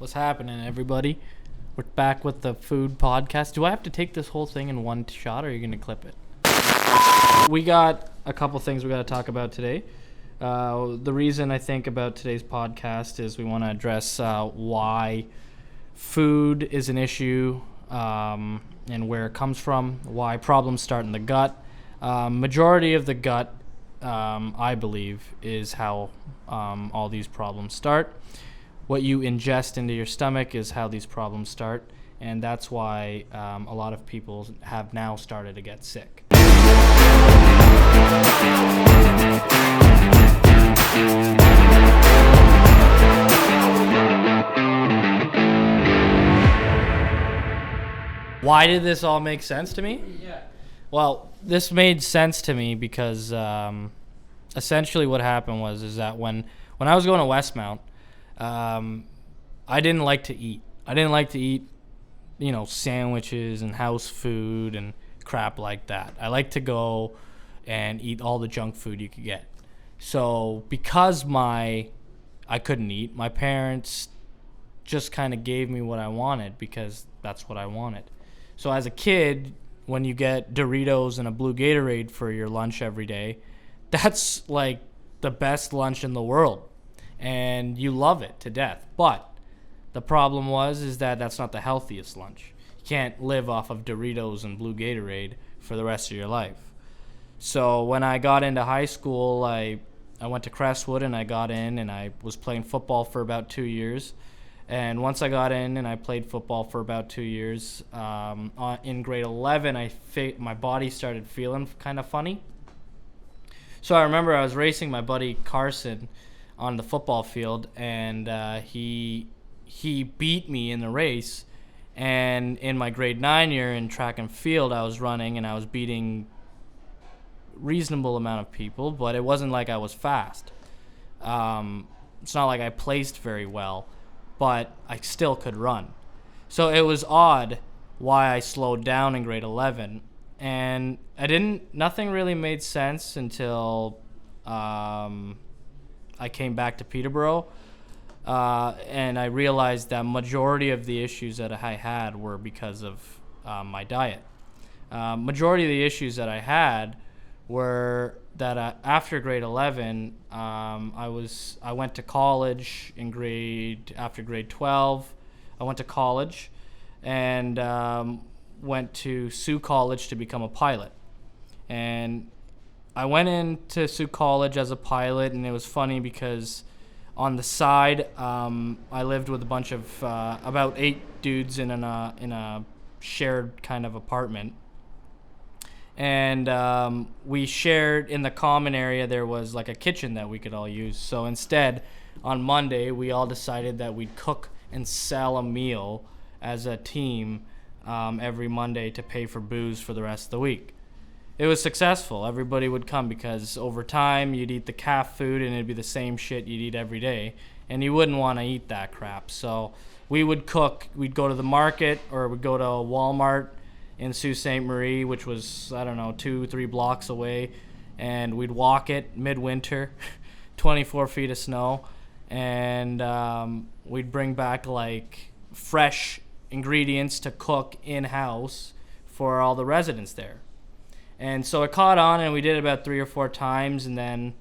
What's happening, everybody? We're back with the food podcast. Do I have to take this whole thing in one shot, or are you going to clip it? We got a couple things we got to talk about today. The reason I think about today's podcast is we want to address why food is an issue and where it comes from, why problems start in the gut. Majority of the gut, I believe, is how all these problems start. What you ingest into your stomach is how these problems start, and that's why a lot of people have now started to get sick. Why did this all make sense to me? Yeah. Well, this made sense to me because essentially what happened is that when I was going to Westmount, I didn't like to eat. I didn't like to eat, sandwiches and house food and crap like that. I like to go and eat all the junk food you could get. So because I couldn't eat, my parents just kind of gave me what I wanted because that's what I wanted. So as a kid, when you get Doritos and a blue Gatorade for your lunch every day, that's like the best lunch in the world. And you love it to death. But the problem is that that's not the healthiest lunch. You can't live off of Doritos and blue Gatorade for the rest of your life. So when I got into high school, I went to Crestwood and I got in and I was playing football for about 2 years. And once I got in and I played football for about 2 years, in grade 11, my body started feeling kind of funny. So I remember I was racing my buddy Carson on the football field, and he beat me in the race. And in my grade 9 year in track and field, I was running and I was beating reasonable amount of people, but it wasn't like I was fast. It's not like I placed very well, but I still could run. So it was odd why I slowed down in grade 11, and nothing really made sense until I came back to Peterborough, and I realized that majority of the issues that I had were because of my diet. Majority of the issues that I had were that after grade 11, I went to college after grade 12. I went to college and went to Sioux College to become a pilot. And I went into Sioux College as a pilot, and it was funny because on the side, I lived with a bunch of about 8 dudes in a shared kind of apartment. And we shared in the common area. There was like a kitchen that we could all use. So instead, on Monday, we all decided that we'd cook and sell a meal as a team every Monday to pay for booze for the rest of the week. It was successful. Everybody would come because over time you'd eat the calf food and it'd be the same shit you'd eat every day, and you wouldn't want to eat that crap. So we would cook. We'd go to the market, or we'd go to Walmart in Sault Ste. Marie, which was, 2-3 blocks away, and we'd walk it midwinter, 24 feet of snow, and we'd bring back like fresh ingredients to cook in-house for all the residents there. And so it caught on, and we did it about 3 or 4 times, and then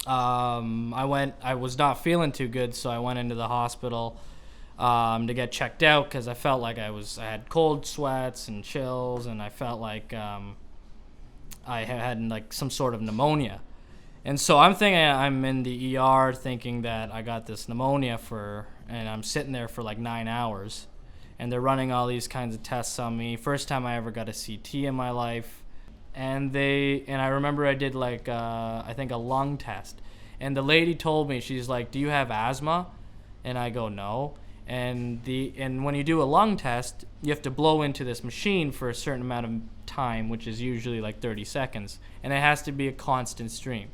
I was not feeling too good, so I went into the hospital to get checked out because I felt like I had cold sweats and chills, and I felt like I had like some sort of pneumonia. And so I'm in the ER thinking that I got this pneumonia and I'm sitting there for like 9 hours, and they're running all these kinds of tests on me. First time I ever got a CT in my life. And I remember I did like I think a lung test, and the lady told me, she's like, "Do you have asthma?" And I go, "No." And when you do a lung test, you have to blow into this machine for a certain amount of time, which is usually like 30 seconds, and it has to be a constant stream.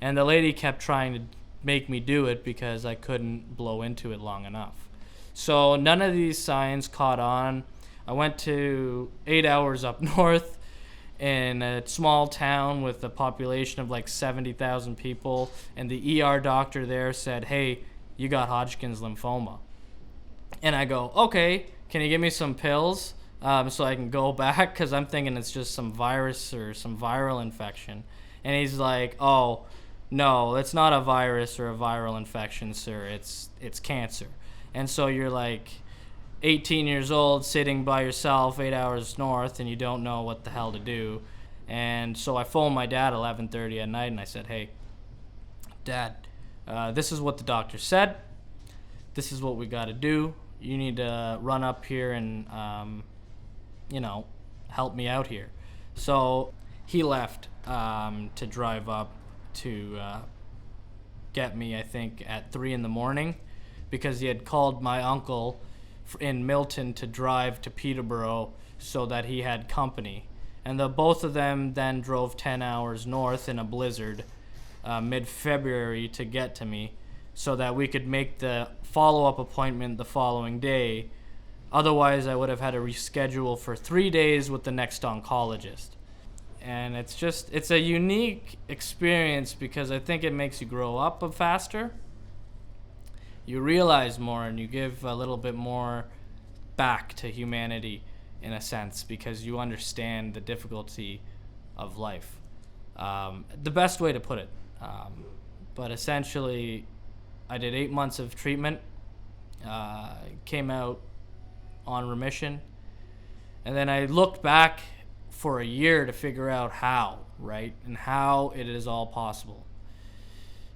And the lady kept trying to make me do it because I couldn't blow into it long enough. So none of these signs caught on. I went to 8 hours up north in a small town with a population of like 70,000 people, and the ER doctor there said, "Hey, you got Hodgkin's lymphoma." And I go, okay, can you give me some pills so I can go back? Because I'm thinking it's just some virus or some viral infection. And he's like, oh, no, it's not a virus or a viral infection, sir. It's cancer. And so you're like 18 years old, sitting by yourself 8 hours north, and you don't know what the hell to do. And so I phoned my dad at 11:30 at night, and I said, hey, Dad, this is what the doctor said. This is what we got to do. You need to run up here and, help me out here. So he left to drive up to get me, I think, at 3 in the morning, because he had called my uncle in Milton to drive to Peterborough so that he had company. And the both of them then drove 10 hours north in a blizzard mid-February to get to me so that we could make the follow-up appointment the following day. Otherwise, I would have had to reschedule for 3 days with the next oncologist. And it's a unique experience because I think it makes you grow up faster. You realize more and you give a little bit more back to humanity in a sense because you understand the difficulty of life. The best way to put it. But essentially, I did 8 months of treatment, came out on remission, and then I looked back for a year to figure out how, right? And how it is all possible.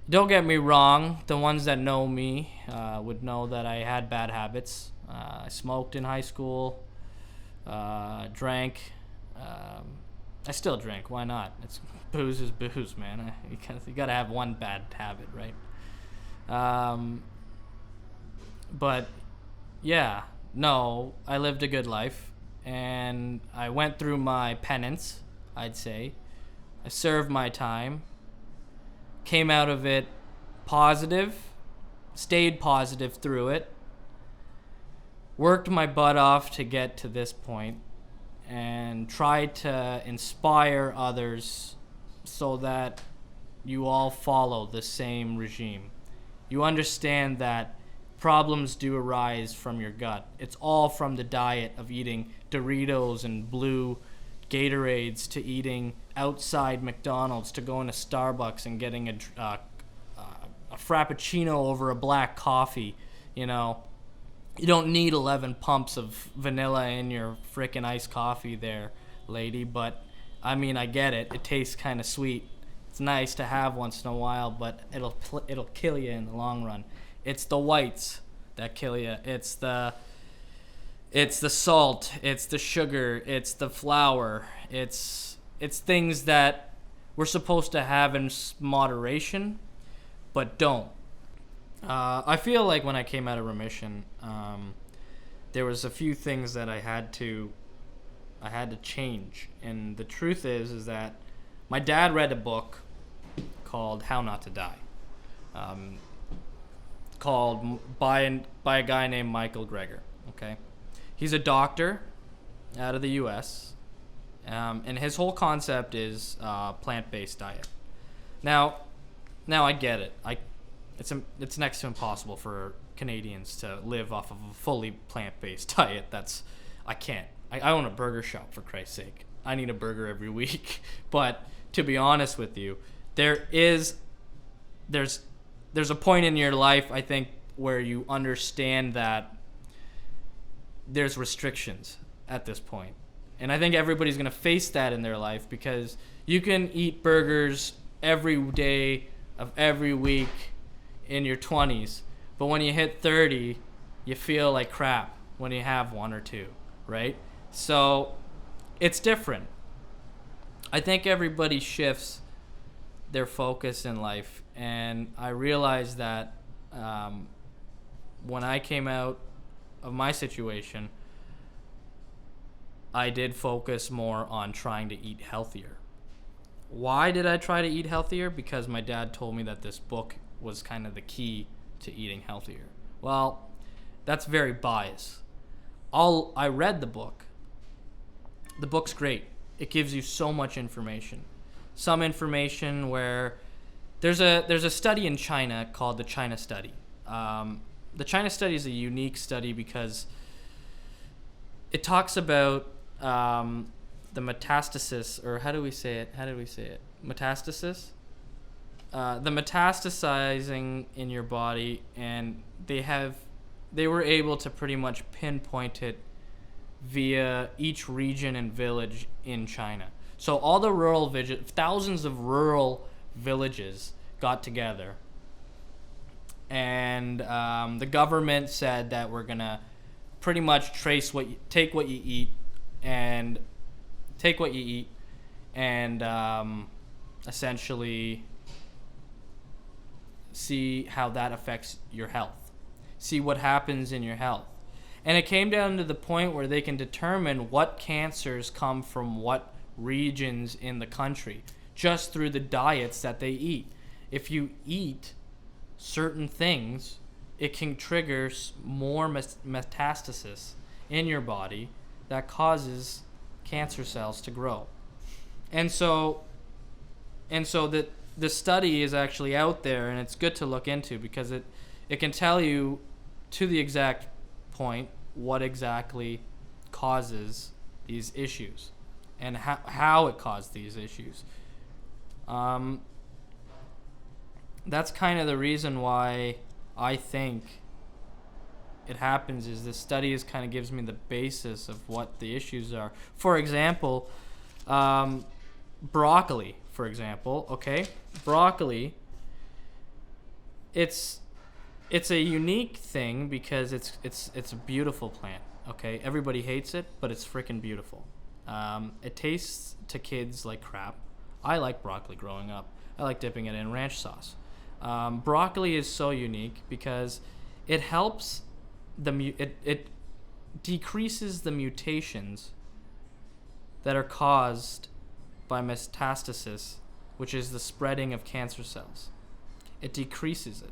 Don't get me wrong, the ones that know me would know that I had bad habits. I smoked in high school, drank. I still drink, why not? Booze is booze, man. You gotta have one bad habit, right? But yeah, no, I lived a good life. And I went through my penance, I'd say. I served my time, came out of it positive, stayed positive through it, worked my butt off to get to this point, and tried to inspire others so that you all follow the same regime. You understand that problems do arise from your gut. It's all from the diet of eating Doritos and blue Gatorades to eating outside McDonald's to going to Starbucks and getting a Frappuccino over a black coffee. You don't need 11 pumps of vanilla in your frickin' iced coffee there, lady. But, I mean, I get it. It tastes kind of sweet. It's nice to have once in a while, but it'll kill you in the long run. It's the whites that kill you. It's the salt. It's the sugar. It's the flour. It's things that we're supposed to have in moderation, but don't. I feel like when I came out of remission, there was a few things that I had to change. And the truth is that my dad read a book called How Not to Die. Called by a guy named Michael Greger. Okay, he's a doctor out of the U.S. And his whole concept is plant-based diet. Now I get it. It's next to impossible for Canadians to live off of a fully plant-based diet. I can't. I own a burger shop, for Christ's sake. I need a burger every week. But to be honest with you, there's a point in your life, I think, where you understand that there's restrictions at this point. And I think everybody's going to face that in their life because you can eat burgers every day of every week in your 20s, but when you hit 30, you feel like crap when you have one or two, right? So it's different. I think everybody shifts their focus in life, and I realized that when I came out of my situation, I did focus more on trying to eat healthier. Why did I try to eat healthier? Because my dad told me that this book was kind of the key to eating healthier. Well, that's very biased. I read the book. The book's great. It gives you so much information. Some information where there's a study in China called the China Study. the China study is a unique study because it talks about the metastasis, or how do we say it? Metastasis? The metastasizing in your body, and they were able to pretty much pinpoint it via each region and village in China. So all the thousands of rural villages got together, and the government said that we're gonna pretty much take what you eat, and essentially see how that affects your health, see what happens in your health. And it came down to the point where they can determine what cancers come from what regions in the country just through the diets that they eat. If you eat certain things, it can trigger more metastasis in your body that causes cancer cells to grow. And so the study is actually out there, and it's good to look into because it can tell you to the exact point what exactly causes these issues and how it caused these issues. That's kind of the reason why I think it happens, is this study kind of gives me the basis of what the issues are. For example, broccoli, for example, okay? Broccoli, it's a unique thing because it's a beautiful plant, okay? Everybody hates it, but it's freaking beautiful. It tastes to kids like crap. I like broccoli growing up. I like dipping it in ranch sauce. Broccoli is so unique because it helps it decreases the mutations that are caused by metastasis, which is the spreading of cancer cells. It decreases it.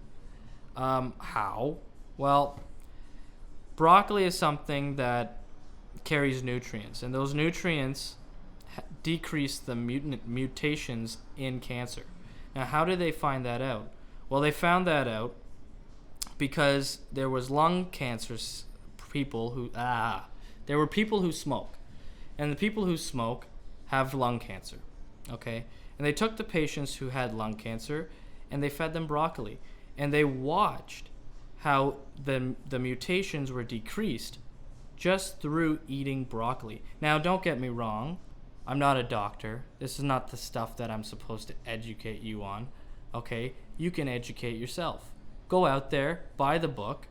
How? Well, broccoli is something that carries nutrients, and those nutrients decrease the mutations in cancer. Now, how did they find that out? Well, they found that out because there was lung cancer people who there were people who smoke, and the people who smoke have lung cancer, okay? And they took the patients who had lung cancer and they fed them broccoli, and they watched how the mutations were decreased just through eating broccoli. Now, don't get me wrong, I'm not a doctor. This is not the stuff that I'm supposed to educate you on, okay? You can educate yourself. Go out there, buy the book.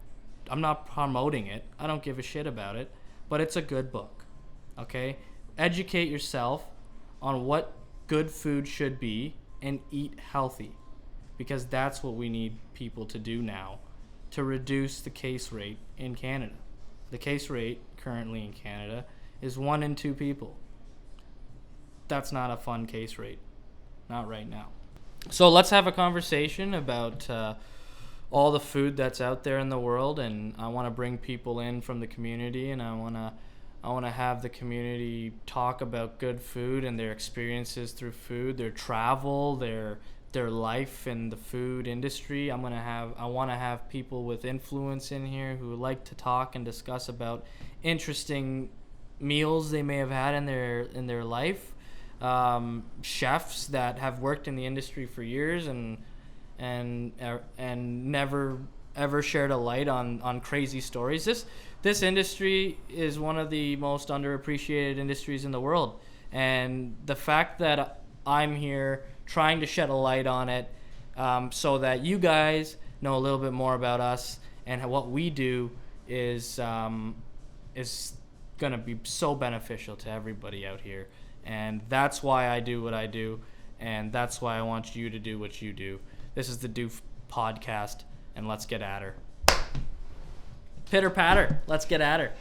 I'm not promoting it. I don't give a shit about it, but it's a good book, okay? Educate yourself on what good food should be and eat healthy, because that's what we need people to do now to reduce the case rate in Canada. The case rate currently in Canada is 1 in 2 people. That's not a fun case rate. Not right now. So let's have a conversation about all the food that's out there in the world, and I want to bring people in from the community, and I want to have the community talk about good food and their experiences through food, their travel, their life in the food industry. I want to have people with influence in here who like to talk and discuss about interesting meals they may have had in their life. Chefs that have worked in the industry for years and never ever shared a light on crazy stories. This industry is one of the most underappreciated industries in the world, and the fact that I'm here trying to shed a light on it, so that you guys know a little bit more about us and what we do is gonna be so beneficial to everybody out here. And that's why I do what I do, and that's why I want you to do what you do. This is the Doof Podcast, and let's get at her. Pitter patter, let's get at her.